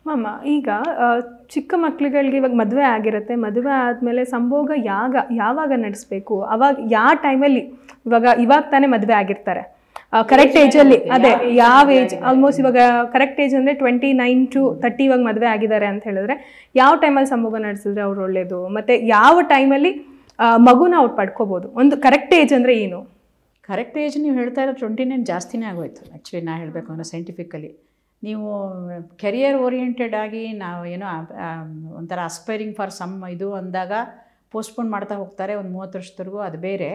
Ma'am ಈಗ ಚಿಕ್ಕ ಮಕ್ಕಳುಗಳಿಗೆ ಇವಾಗ ಮದುವೆ ಆಗಿರುತ್ತೆ, ಮದುವೆ ಆದಮೇಲೆ ಸಂಭೋಗ ಯಾವಾಗ ನಡೆಸಬೇಕು, ಅವಾಗ ಯಾವ ಟೈಮಲ್ಲಿ, ಇವಾಗ ತಾನೇ ಮದುವೆ ಆಗಿರ್ತಾರೆ ಕರೆಕ್ಟ್ ಏಜಲ್ಲಿ, ಅದೇ ಯಾವ ಏಜ್ ಆಲ್ಮೋಸ್ಟ್ ಇವಾಗ ಕರೆಕ್ಟ್ ಏಜ್ ಅಂದರೆ 29 to 30 ಇವಾಗ ಮದುವೆ ಆಗಿದ್ದಾರೆ ಅಂತ ಹೇಳಿದ್ರೆ ಯಾವ ಟೈಮಲ್ಲಿ ಸಂಭೋಗ ನಡೆಸಿದ್ರೆ ಅವ್ರು ಒಳ್ಳೇದು, ಮತ್ತು ಯಾವ ಟೈಮಲ್ಲಿ ಮಗುನ ಅವ್ರು ಪಡ್ಕೋಬೋದು? ಒಂದು ಕರೆಕ್ಟ್ ಏಜ್ ಅಂದರೆ ಏನು? ಕರೆಕ್ಟ್ ಏಜ್ ನೀವು ಹೇಳ್ತಾ ಇರೋ 29 ಜಾಸ್ತಿನೇ ಆಗೋಯ್ತು ಆ್ಯಕ್ಚುಲಿ. ನಾ ಹೇಳಬೇಕು ಅಂದರೆ ಸೈಂಟಿಫಿಕಲಿ ನೀವು ಕೆರಿಯರ್ ಓರಿಯೆಂಟೆಡ್ ಆಗಿ ನಾವು ಏನೋ ಒಂಥರ ಅಸ್ಪೈರಿಂಗ್ ಫಾರ್ ಸಮ್ ಇದು ಅಂದಾಗ ಪೋಸ್ಟ್ಪೋನ್ ಮಾಡ್ತಾ ಹೋಗ್ತಾರೆ ಒಂದು 30 ವರ್ಷದವರೆಗೂ, ಅದು ಬೇರೆ.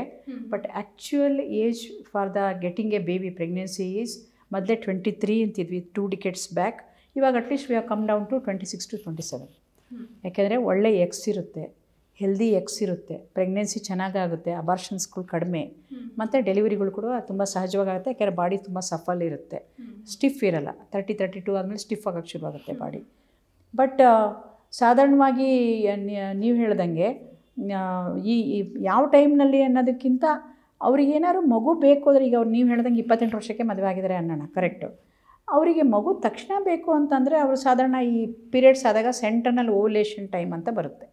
But actual age for the getting a baby pregnancy is ಮೊದಲೇ 23 ಅಂತಿದ್ವಿ 2 decades ಬ್ಯಾಕ್. ಇವಾಗ at least we have come down to 26 to 27. ಯಾಕೆಂದರೆ ಒಳ್ಳೆ ಎಗ್ಸ್ ಇರುತ್ತೆ, ಹೆಲ್ದಿ ಎಗ್ಸ್ ಇರುತ್ತೆ, ಪ್ರೆಗ್ನೆನ್ಸಿ ಚೆನ್ನಾಗಾಗುತ್ತೆ, ಅಬಾರ್ಷನ್ಸ್ಗಳು ಕಡಿಮೆ, ಮತ್ತು ಡೆಲಿವರಿಗಳು ಕೂಡ ತುಂಬ ಸಹಜವಾಗುತ್ತೆ. ಯಾಕೆಂದರೆ ಬಾಡಿ ತುಂಬ ಸಫಲ್ ಇರುತ್ತೆ, ಸ್ಟಿಫ್ ಇರಲ್ಲ. 30-32 ಆದಮೇಲೆ ಸ್ಟಿಫ್ ಆಗೋಕ್ಕೆ ಶುರುವಾಗುತ್ತೆ ಬಾಡಿ. ಬಟ್ ಸಾಧಾರಣವಾಗಿ ನೀವು ಹೇಳ್ದಂಗೆ ಈ ಯಾವ ಟೈಮ್ನಲ್ಲಿ ಅನ್ನೋದಕ್ಕಿಂತ ಅವ್ರಿಗೆ ಏನಾದ್ರು ಮಗು ಬೇಕು ಅಂದರೆ, ಈಗ ಅವ್ರು ನೀವು ಹೇಳ್ದಂಗೆ 28 ವರ್ಷಕ್ಕೆ ಮದುವೆ ಆಗಿದ್ದಾರೆ ಅನ್ನೋಣ, ಕರೆಕ್ಟು. ಅವರಿಗೆ ಮಗು ತಕ್ಷಣ ಬೇಕು ಅಂತಂದರೆ ಅವರು ಸಾಧಾರಣ ಈ ಪೀರಿಯಡ್ಸ್ ಆದಾಗ ಸೆಂಟ್ರನಲ್ ಓವ್ಯುಲೇಷನ್ ಟೈಮ್ ಅಂತ ಬರುತ್ತೆ.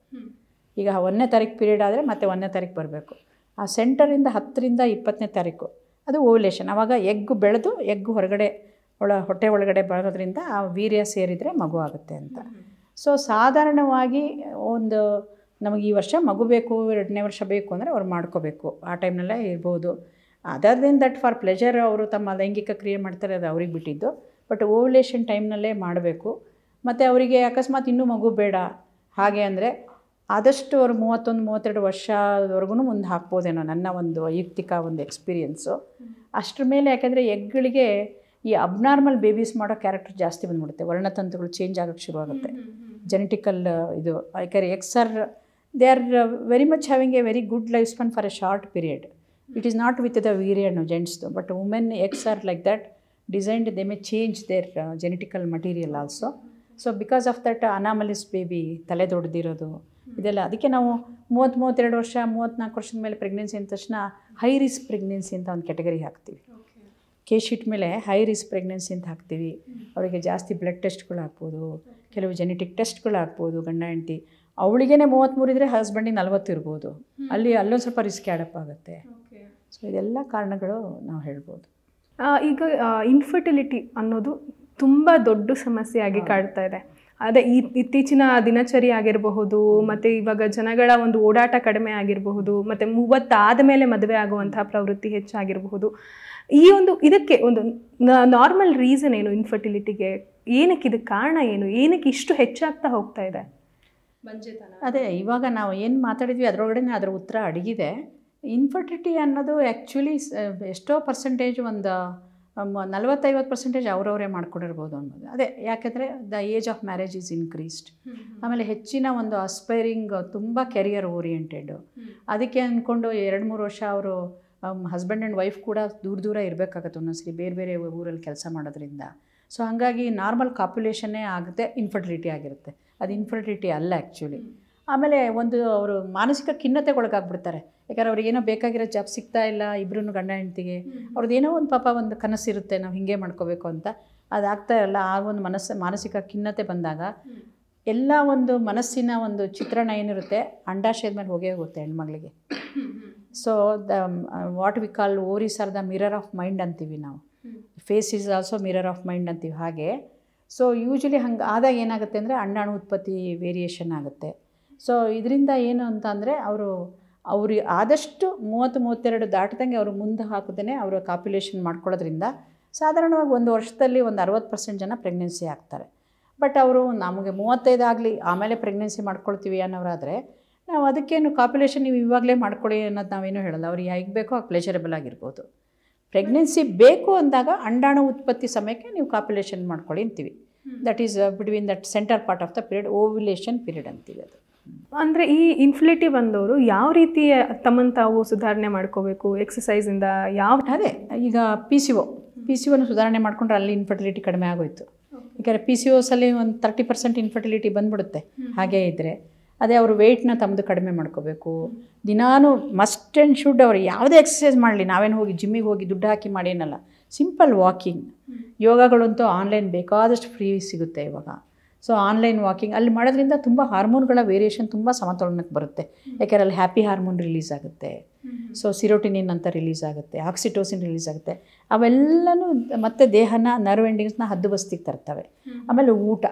ಈಗ 1ನೇ ತಾರೀಕು ಪೀರಿಯಡ್ ಆದರೆ ಮತ್ತೆ 1ನೇ ತಾರೀಕು ಬರಬೇಕು. ಆ ಸೆಂಟರಿಂದ 10ರಿಂದ 20ನೇ ತಾರೀಕು ಅದು ಓವ್ಯುಲೇಷನ್. ಆವಾಗ ಎಗ್ ಬೆಳೆದು ಹೊರಗಡೆ ಹೊಟ್ಟೆ ಒಳಗಡೆ ಬರೋದ್ರಿಂದ ಆ ವೀರ್ಯ ಸೇರಿದರೆ ಮಗು ಆಗುತ್ತೆ ಅಂತ. ಸೊ ಸಾಧಾರಣವಾಗಿ ಒಂದು ನಮಗೆ ಈ ವರ್ಷ ಮಗು ಬೇಕು, 2ನೇ ವರ್ಷ ಬೇಕು ಅಂದರೆ ಅವ್ರು ಮಾಡ್ಕೋಬೇಕು, ಆ ಟೈಮ್ನಲ್ಲೇ ಇರ್ಬೋದು. Other than that for pleasure ಅವರು ತಮ್ಮ ಲೈಂಗಿಕ ಕ್ರಿಯೆ ಮಾಡ್ತಾರೆ, ಅದು ಅವ್ರಿಗೆ ಬಿಟ್ಟಿದ್ದು. ಬಟ್ ಓವ್ಯುಲೇಷನ್ ಟೈಮ್ನಲ್ಲೇ ಮಾಡಬೇಕು. ಮತ್ತು ಅವರಿಗೆ ಅಕಸ್ಮಾತ್ ಇನ್ನೂ ಮಗು ಬೇಡ ಹಾಗೆ ಅಂದರೆ ಆದಷ್ಟು ಅವರು 31-32 ವರ್ಷದವರೆಗೂ ಮುಂದೆ ಹಾಕ್ಬೋದೇನೋ, ನನ್ನ ಒಂದು ವೈಯಕ್ತಿಕ ಒಂದು ಎಕ್ಸ್ಪೀರಿಯೆನ್ಸು. ಅಷ್ಟ್ರ ಮೇಲೆ ಯಾಕೆಂದರೆ ಎಗ್ಗಳಿಗೆ ಈ ಅಬ್ನಾರ್ಮಲ್ ಬೇಬೀಸ್ ಮಾಡೋ ಕ್ಯಾರೆಕ್ಟರ್ ಜಾಸ್ತಿ ಬಂದ್ಬಿಡುತ್ತೆ, ವರ್ಣತಂತುಗಳು ಚೇಂಜ್ ಆಗೋಕ್ಕೆ ಶುರುವಾಗುತ್ತೆ, ಜೆನೆಟಿಕಲ್ ಇದು. ಯಾಕೆಂದರೆ eggs they are very much having a very good life span for a short period. It is not with the ವೀರ್ಯನು ಜೆಂಟ್ಸ್ದು, but women eggs are like that designed, they may change their genetical material also. So because of that anomalies baby, ತಲೆ ದೊಡ್ಡದಿರೋದು ಇದೆಲ್ಲ. ಅದಕ್ಕೆ ನಾವು 30-32 ವರ್ಷ 34 ವರ್ಷದ ಮೇಲೆ ಪ್ರೆಗ್ನೆನ್ಸಿ ಅಂದ ತಕ್ಷಣ ಹೈ ರಿಸ್ಕ್ ಪ್ರೆಗ್ನೆನ್ಸಿ ಅಂತ ಒಂದು ಕ್ಯಾಟಗರಿ ಹಾಕ್ತೀವಿ. ಶೀಟ್ ಮೇಲೆ ಹೈ ರಿಸ್ಕ್ ಪ್ರೆಗ್ನೆನ್ಸಿ ಅಂತ ಹಾಕ್ತೀವಿ. ಅವರಿಗೆ ಜಾಸ್ತಿ ಬ್ಲಡ್ ಟೆಸ್ಟ್ಗಳು ಹಾಕ್ಬೋದು, ಕೆಲವು ಜೆನೆಟಿಕ್ ಟೆಸ್ಟ್ಗಳು ಹಾಕ್ಬೋದು. ಗಂಡ ಹೆಂಡತಿ ಅವಳಿಗೇ 33 ಇದ್ದರೆ ಹಸ್ಬೆಂಡಿಗೆ 40 ಇರ್ಬೋದು, ಅಲ್ಲೊಂದು ಸ್ವಲ್ಪ ರಿಸ್ಕ್ ಆ್ಯಡಪ್ ಆಗುತ್ತೆ. ಸೊ ಇದೆಲ್ಲ ಕಾರಣಗಳು ನಾವು ಹೇಳ್ಬೋದು. ಈಗ ಇನ್ಫರ್ಟಿಲಿಟಿ ಅನ್ನೋದು ತುಂಬ ದೊಡ್ಡ ಸಮಸ್ಯೆಯಾಗಿ ಕಾಡ್ತಾ ಇದೆ. ಅದೇ ಇತ್ತೀಚಿನ ದಿನಚರಿ ಆಗಿರಬಹುದು, ಮತ್ತು ಇವಾಗ ಜನಗಳ ಒಂದು ಓಡಾಟ ಕಡಿಮೆ ಆಗಿರಬಹುದು, ಮತ್ತು 30 ಆದಮೇಲೆ ಮದುವೆ ಆಗುವಂತಹ ಪ್ರವೃತ್ತಿ ಹೆಚ್ಚಾಗಿರಬಹುದು. ಈ ಒಂದು ಇದಕ್ಕೆ ಒಂದು ನಾರ್ಮಲ್ ರೀಸನ್ ಏನು ಇನ್ಫರ್ಟಿಲಿಟಿಗೆ? ಏನಕ್ಕೆ ಇದಕ್ಕೆ ಕಾರಣ ಏನು? ಏನಕ್ಕೆ ಇಷ್ಟು ಹೆಚ್ಚಾಗ್ತಾ ಹೋಗ್ತಾ ಇದೆ? ಅದೇ ಇವಾಗ ನಾವು ಏನು ಮಾತಾಡಿದ್ವಿ ಅದರೊಳಗಡೆ ಅದರ ಉತ್ತರ ಅಡಗಿದೆ. ಇನ್ಫರ್ಟಿಲಿಟಿ ಅನ್ನೋದು ಆ್ಯಕ್ಚುಲಿ ಎಷ್ಟೋ ಪರ್ಸೆಂಟೇಜ್, ಒಂದು 40-50% ಅವರವರೇ ಮಾಡ್ಕೊಂಡಿರ್ಬೋದು ಅನ್ನೋದು. ಅದೇ ಯಾಕೆಂದರೆ the age of marriage is increased. ಆಮೇಲೆ ಹೆಚ್ಚಿನ ಒಂದು ಅಸ್ಪೈರಿಂಗ್, ತುಂಬ ಕೆರಿಯರ್ ಓರಿಯೆಂಟೆಡು. ಅದಕ್ಕೆ ಅಂದ್ಕೊಂಡು 2-3 ವರ್ಷ ಅವರು ಹಸ್ಬೆಂಡ್ ಆ್ಯಂಡ್ ವೈಫ್ ಕೂಡ ದೂರ ಇರಬೇಕಾಗತ್ತೆ ಒಂದೊಂದ್ಸರಿ, ಬೇರೆ ಬೇರೆ ಊರಲ್ಲಿ ಕೆಲಸ ಮಾಡೋದ್ರಿಂದ. ಸೊ ಹಾಗಾಗಿ ನಾರ್ಮಲ್ ಕಾಪ್ಯುಲೇಷನ್ನೇ ಆಗುತ್ತೆ, ಇನ್ಫರ್ಟಿಲಿಟಿ ಆಗಿರುತ್ತೆ. ಅದು ಇನ್ಫರ್ಟಿಲಿಟಿ ಅಲ್ಲ ಆ್ಯಕ್ಚುಲಿ. ಆಮೇಲೆ ಒಂದು ಅವರು ಮಾನಸಿಕ ಖಿನ್ನತೆಗೊಳಗಾಗ್ಬಿಡ್ತಾರೆ. ಯಾಕಂದ್ರೆ ಅವ್ರಿಗೇನೋ ಬೇಕಾಗಿರೋ ಜಾಬ್ ಸಿಗ್ತಾ ಇಲ್ಲ, ಇಬ್ಬರೂ ಗಂಡ ಹೆಂಡ್ತಿಗೆ. ಅವ್ರದ್ದೇನೋ ಒಂದು ಪಾಪ ಒಂದು ಕನಸಿರುತ್ತೆ, ನಾವು ಹೀಗೆ ಮಾಡ್ಕೋಬೇಕು ಅಂತ, ಅದಾಗ್ತಾ ಇರಲ್ಲ. ಆ ಒಂದು ಮಾನಸಿಕ ಖಿನ್ನತೆ ಬಂದಾಗ ಎಲ್ಲ ಒಂದು ಮನಸ್ಸಿನ ಒಂದು ಚಿತ್ರಣ ಏನಿರುತ್ತೆ ಅಂಡಾಶಯದ ಮೇಲೆ ಹೋಗುತ್ತೆ ಹೆಣ್ಮಗಳಿಗೆ. So what we call ovaries are the mirror of mind ಅಂತೀವಿ ನಾವು. Face is also mirror of mind ಅಂತೀವಿ ಹಾಗೆ. ಸೊ ಯೂಶ್ವಲಿ ಹಂಗೆ ಆದಾಗ ಏನಾಗುತ್ತೆ ಅಂದರೆ ಅಂಡಾಣು ಉತ್ಪತ್ತಿ ವೇರಿಯೇಷನ್ ಆಗುತ್ತೆ. ಸೊ ಇದರಿಂದ ಏನು ಅಂತ ಅಂದರೆ ಅವ್ರಿಗೆ ಆದಷ್ಟು 30-32 ದಾಟಿದಂಗೆ ಅವರು ಮುಂದೆ ಹಾಕೋದೇ ಅವರು ಕಾಪ್ಯುಲೇಷನ್ ಮಾಡ್ಕೊಳ್ಳೋದ್ರಿಂದ ಸಾಧಾರಣವಾಗಿ ಒಂದು ವರ್ಷದಲ್ಲಿ ಒಂದು 60% ಜನ ಪ್ರೆಗ್ನೆನ್ಸಿ ಆಗ್ತಾರೆ. ಬಟ್ ಅವರು ನಮಗೆ 35 ಆಗಲಿ ಆಮೇಲೆ ಪ್ರೆಗ್ನೆನ್ಸಿ ಮಾಡ್ಕೊಳ್ತೀವಿ ಅನ್ನೋರಾದರೆ ನಾವು ಅದಕ್ಕೇನು ಕಾಪ್ಯುಲೇಷನ್ ನೀವು ಇವಾಗಲೇ ಮಾಡ್ಕೊಳ್ಳಿ ಅನ್ನೋದು ನಾವೇನು ಹೇಳಲ್ಲ. ಅವ್ರಿಗೆ ಹೇಗೆ ಬೇಕೋ ಆ ಪ್ಲೆಜರಬಲ್ ಆಗಿರ್ಬೋದು. ಪ್ರೆಗ್ನೆನ್ಸಿ ಬೇಕು ಅಂದಾಗ ಅಂಡಾಣು ಉತ್ಪತ್ತಿ ಸಮಯಕ್ಕೆ ನೀವು ಕಾಪ್ಯುಲೇಷನ್ ಮಾಡ್ಕೊಳ್ಳಿ ಅಂತೀವಿ. That is between that centre part of the period, ovulation period ಅಂತೀವಿ ಅದು. ಅಂದರೆ ಈ ಇನ್ಫರ್ಟಿಲಿಟಿ ಬಂದವರು ಯಾವ ರೀತಿ ತಮ್ಮನ್ನು ತಾವು ಸುಧಾರಣೆ ಮಾಡ್ಕೋಬೇಕು? ಎಕ್ಸಸೈಸಿಂದ ಯಾವ? ಅದೇ ಈಗ ಪಿ ಸಿ ಒನ ಸುಧಾರಣೆ ಮಾಡಿಕೊಂಡ್ರೆ ಅಲ್ಲಿ ಇನ್ಫರ್ಟಿಲಿಟಿ ಕಡಿಮೆ ಆಗೋಯ್ತು. ಯಾಕಂದರೆ ಪಿ ಸಿ ಓಸಲ್ಲಿ ಒಂದು 30% ಇನ್ಫರ್ಟಿಲಿಟಿ ಬಂದ್ಬಿಡುತ್ತೆ ಹಾಗೇ ಇದ್ದರೆ. ಅದೇ ಅವರು ವೆಯ್ಟ್ನ ತಮ್ಮದು ಕಡಿಮೆ ಮಾಡ್ಕೋಬೇಕು. ದಿನಾನು ಮಸ್ಟ್ ಆ್ಯಂಡ್ ಶುಡ್ ಅವರು ಯಾವುದೇ ಎಕ್ಸಸೈಸ್ ಮಾಡಲಿ, ನಾವೇನು ಹೋಗಿ ಜಿಮ್ಮಿಗೆ ಹೋಗಿ ದುಡ್ಡು ಹಾಕಿ ಮಾಡೇನಲ್ಲ, ಸಿಂಪಲ್ ವಾಕಿಂಗ್. ಯೋಗಗಳಂತೂ ಆನ್ಲೈನ್ ಬೇಕಾದಷ್ಟು ಫ್ರೀ ಸಿಗುತ್ತೆ ಇವಾಗ. ಸೊ ಆನ್ಲೈನ್ ವಾಕಿಂಗ್ ಅಲ್ಲಿ ಮಾಡೋದ್ರಿಂದ ತುಂಬ ಹಾರ್ಮೋನ್ಗಳ ವೇರಿಯೇಷನ್ ತುಂಬ ಸಮತೋಲನಕ್ಕೆ ಬರುತ್ತೆ. ಯಾಕೆಂದರೆ ಅಲ್ಲಿ ಹ್ಯಾಪಿ ಹಾರ್ಮೋನ್ ರಿಲೀಸ್ ಆಗುತ್ತೆ, ಸೊ ಸಿರೋಟಿನಿನ್ ಅಂತ ರಿಲೀಸ್ ಆಗುತ್ತೆ, ಆಕ್ಸಿಟೋಸಿನ್ ರಿಲೀಸ್ ಆಗುತ್ತೆ. ಅವೆಲ್ಲನೂ ಮತ್ತೆ ದೇಹನ ನರ್ವ್ ಎಂಡಿಂಗ್ಸ್ನ ಹದ್ದುಬಸ್ತಿಗೆ ತರ್ತವೆ. ಆಮೇಲೆ ಊಟ,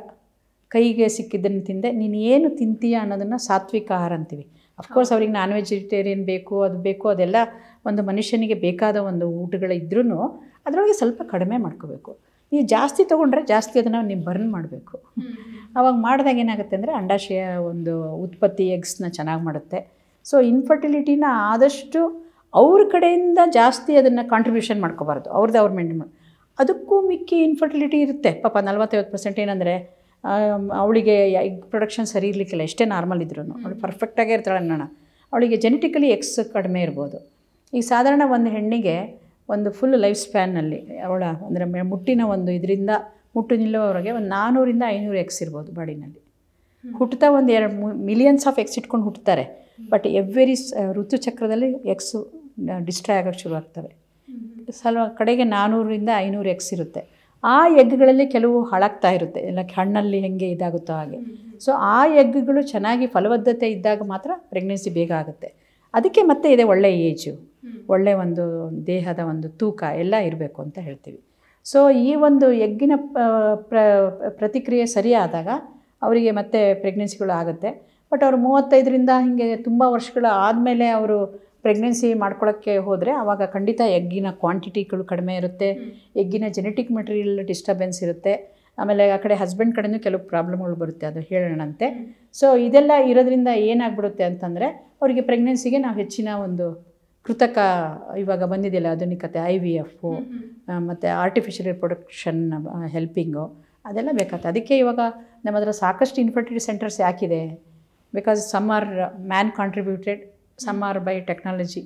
ಕೈಗೆ ಸಿಕ್ಕಿದ್ದನ್ನು ತಿಂದೆ, ನೀನು ಏನು ತಿಂತೀಯ ಅನ್ನೋದನ್ನು ಸಾತ್ವಿಕ ಆಹಾರ ಅಂತೀವಿ. ಅಫ್ಕೋರ್ಸ್ ಅವ್ರಿಗೆ ನಾನ್ ವೆಜಿಟೇರಿಯನ್ ಬೇಕು, ಅದು ಬೇಕು, ಅದೆಲ್ಲ ಒಂದು ಮನುಷ್ಯನಿಗೆ ಬೇಕಾದ ಒಂದು ಊಟಗಳಿದ್ರೂ ಅದರೊಳಗೆ ಸ್ವಲ್ಪ ಕಡಿಮೆ ಮಾಡ್ಕೋಬೇಕು. ನೀವು ಜಾಸ್ತಿ ತೊಗೊಂಡ್ರೆ ಜಾಸ್ತಿ ಅದನ್ನು ನೀವು ಬರ್ನ್ ಮಾಡಬೇಕು. ಆವಾಗ ಮಾಡಿದಾಗ ಏನಾಗುತ್ತೆ ಅಂದರೆ ಅಂಡಾಶಯ ಒಂದು ಉತ್ಪತ್ತಿ ಎಗ್ಸ್ನ ಚೆನ್ನಾಗಿ ಮಾಡುತ್ತೆ. ಸೊ ಇನ್ಫರ್ಟಿಲಿಟಿನ ಆದಷ್ಟು ಅವ್ರ ಕಡೆಯಿಂದ ಜಾಸ್ತಿ ಅದನ್ನು ಕಾಂಟ್ರಿಬ್ಯೂಷನ್ ಮಾಡ್ಕೋಬಾರ್ದು, ಅವ್ರು ಮೇಂಟೈನ್ ಮಾಡಿ. ಅದಕ್ಕೂ ಮಿಕ್ಕಿ ಇನ್ಫರ್ಟಿಲಿಟಿ ಇರುತ್ತೆ ಪಾಪ. 40-50% ಏನಂದರೆ ಅವಳಿಗೆ ಎಗ್ ಪ್ರೊಡಕ್ಷನ್ ಸರಿ ಇರಲಿಕ್ಕಿಲ್ಲ, ಎಷ್ಟೇ ನಾರ್ಮಲ್ ಇದ್ರೂ ಅವಳು ಪರ್ಫೆಕ್ಟಾಗೇ ಇರ್ತಾಳೆ ಅನ್ನೋಣ, ಅವಳಿಗೆ ಜೆನೆಟಿಕಲಿ ಎಕ್ಸ್ ಕಡಿಮೆ ಇರ್ಬೋದು. ಈಗ ಸಾಧಾರಣ ಒಂದು ಹೆಣ್ಣಿಗೆ ಒಂದು ಫುಲ್ ಲೈಫ್ ಸ್ಪ್ಯಾನ್ನಲ್ಲಿ ಅವಳ ಅಂದರೆ ಮುಟ್ಟಿನ ಒಂದು ಇದರಿಂದ ಮುಟ್ಟು ನಿಲ್ಲುವವರೆಗೆ ಒಂದು 400-500 ಎಕ್ಸ್ ಇರ್ಬೋದು ಬಾಡಿನಲ್ಲಿ. ಹುಟ್ಟುತ್ತಾ ಒಂದು 2 ಮಿಲಿಯನ್ಸ್ ಆಫ್ ಎಕ್ಸ್ ಇಟ್ಕೊಂಡು ಹುಟ್ಟುತ್ತಾರೆ. ಬಟ್ ಎವ್ರಿ ಋತುಚಕ್ರದಲ್ಲಿ ಎಕ್ಸು ಡಿಸ್ಟ್ರಾಯ್ ಆಗೋಕ್ಕೆ ಶುರು ಆಗ್ತವೆ. ಸ್ವಲ್ಪ ಕಡೆಗೆ 400-500 ಎಕ್ಸ್ ಇರುತ್ತೆ. ಆ ಎಗ್ಗಳಲ್ಲಿ ಕೆಲವು ಹಾಳಾಗ್ತಾ ಇರುತ್ತೆ, ಎಲ್ಲ ಹಣ್ಣಲ್ಲಿ ಹೆಂಗೆ ಇದಾಗುತ್ತೋ ಹಾಗೆ. ಸೊ ಆ ಎಗ್ಗಳು ಚೆನ್ನಾಗಿ ಫಲವತ್ತತೆ ಇದ್ದಾಗ ಮಾತ್ರ ಪ್ರೆಗ್ನೆನ್ಸಿ ಬೇಗ ಆಗುತ್ತೆ. ಅದಕ್ಕೆ ಮತ್ತೆ ಇದೆ ಒಳ್ಳೆಯ ಏಜು, ಒಳ್ಳೆಯ ಒಂದು ದೇಹದ ಒಂದು ತೂಕ ಎಲ್ಲ ಇರಬೇಕು ಅಂತ ಹೇಳ್ತೀವಿ. ಸೊ ಈ ಒಂದು ಎಗ್ಗಿನ ಪ್ರತಿಕ್ರಿಯೆ ಸರಿಯಾದಾಗ ಅವರಿಗೆ ಮತ್ತೆ ಪ್ರೆಗ್ನೆನ್ಸಿಗಳು ಆಗುತ್ತೆ. ಬಟ್ ಅವರು 35ರಿಂದ ಹೀಗೆ ತುಂಬ ವರ್ಷಗಳ ಆದಮೇಲೆ ಅವರು ಪ್ರೆಗ್ನೆನ್ಸಿ ಮಾಡ್ಕೊಳ್ಳೋಕ್ಕೆ ಹೋದರೆ ಆವಾಗ ಖಂಡಿತ ಎಗ್ಗಿನ ಕ್ವಾಂಟಿಟಿಗಳು ಕಡಿಮೆ ಇರುತ್ತೆ, ಎಗ್ಗಿನ ಜೆನೆಟಿಕ್ ಮೆಟೀರಿಯಲ್ ಡಿಸ್ಟರ್ಬೆನ್ಸ್ ಇರುತ್ತೆ. ಆಮೇಲೆ ಆ ಕಡೆ ಹಸ್ಬೆಂಡ್ ಕಡೆಯೂ ಕೆಲವು ಪ್ರಾಬ್ಲಮ್ಗಳು ಬರುತ್ತೆ, ಅದು ಹೇಳೋಣಂತೆ. ಸೊ ಇದೆಲ್ಲ ಇರೋದ್ರಿಂದ ಏನಾಗ್ಬಿಡುತ್ತೆ ಅಂತಂದರೆ ಅವರಿಗೆ ಪ್ರೆಗ್ನೆನ್ಸಿಗೆ ನಾವು ಹೆಚ್ಚಿನ ಒಂದು ಕೃತಕ ಇವಾಗ ಬಂದಿದೆಯಲ್ಲ ಆಧುನಿಕತೆ, IVF ಮತ್ತು ಆರ್ಟಿಫಿಷಿಯಲ್ ರಿಪ್ರೊಡಕ್ಷನ್ ಹೆಲ್ಪಿಂಗು ಅದೆಲ್ಲ ಬೇಕಾಗುತ್ತೆ. ಅದಕ್ಕೆ ಇವಾಗ ನಮ್ಮ ಹತ್ರ ಸಾಕಷ್ಟು ಇನ್ಫರ್ಟಿಲಿಟಿ ಸೆಂಟರ್ಸ್ ಯಾಕಿದೆ? Because some are man contributed, some are by technology